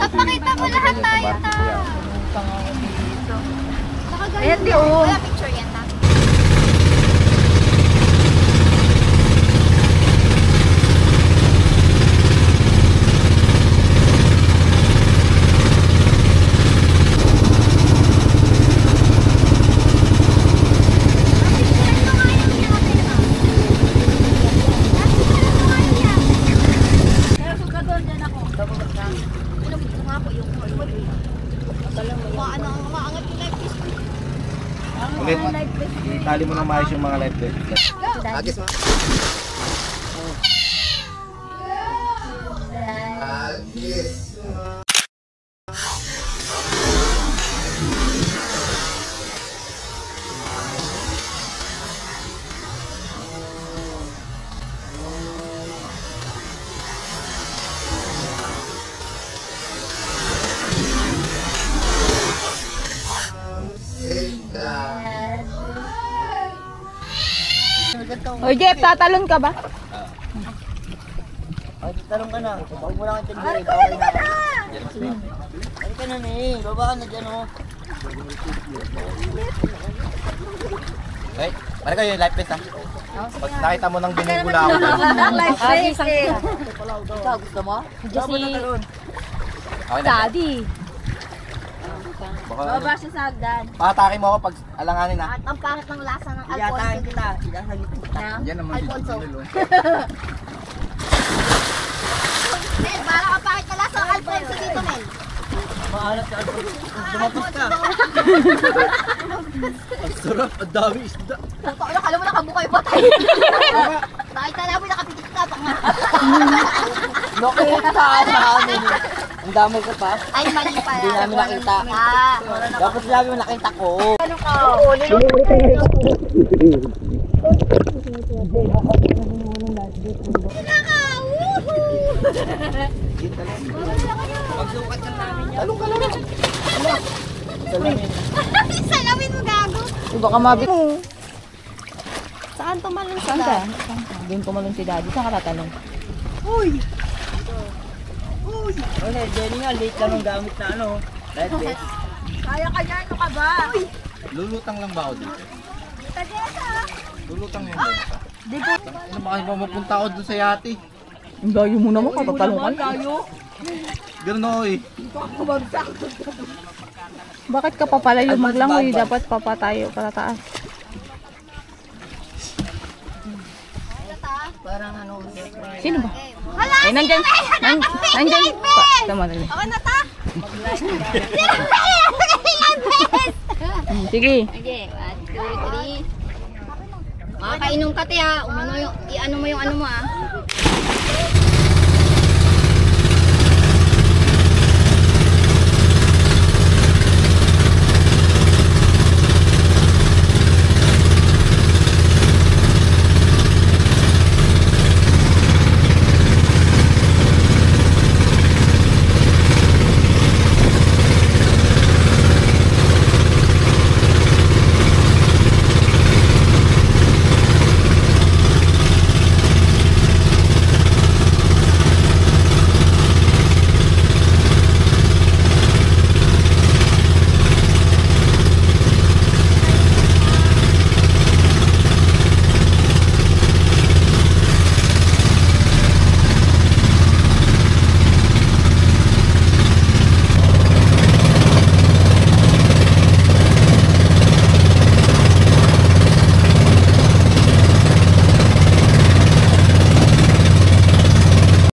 Pakita mo lahat tayo ta. Ayan di oh. Wala picture yan ta. Ulit, itali mo ng maayos yung mga life vest. Agis mo. Agis. O Jeff, tatalon ka ba? Talong ka na. Huwag mo lang intindihin. Okay na. Ano ka na eh. Baba ka na dyan o. Okay, pare kayo yung life vest ha. Pag nakita mo nang binigula ako. Life vest eh. Ikaw, gusto mo? Okay na. Daddy. Baba siya sa hagdan. Pakatake mo ako pag alanganin ha. At ang pangit ng lasa ng Iyatain Alfonso. kita. Ilasagitin kita. Yan naman si Alfonso. Junel. Mel, parang ang pangit ng lasa ng Alfonso dito, Mel. Maalat ka. Dumapos ka. Ang sarap. Ang dami isda. Kala mo nakabuka yung patay. Nakita namin nakapitik ka pa nga. Nakita sa amin. Ang dami ko pa. Ay, mali pala. Hindi namin nakita. Dapat sabi mo nakita ko. Ano ka? Pagsukat ka namin yan. Talong ka lang. Salamin mo, gago. Baka mabit mo. Saan tumalong Saan ka? Doon kumalong si Daddy. Saan ka tatalong? Uy! Uy! Okay, Jenny nga. Late lang ang gamit na ano. Light vest. Kaya ka niya, ano ka ba? Lulutang lang ba ako dito? Tagesa. Lulutang yun doon. Di po. Ano ba kayo mapunta ako doon sa yate? Ang layo mo naman, katatalong ka. Ganun ako eh. Bakit ka papalayo maglangoy? Dapat papatayo para taas. Parang ano. Sino ba? Hala, Eh, nandyan. Nandyan. Tama na. okay na ta? Sige. Okay, 1, 2, 3. Makakainom ka te ha. Umano yung, i-ano mo yung ano mo ha.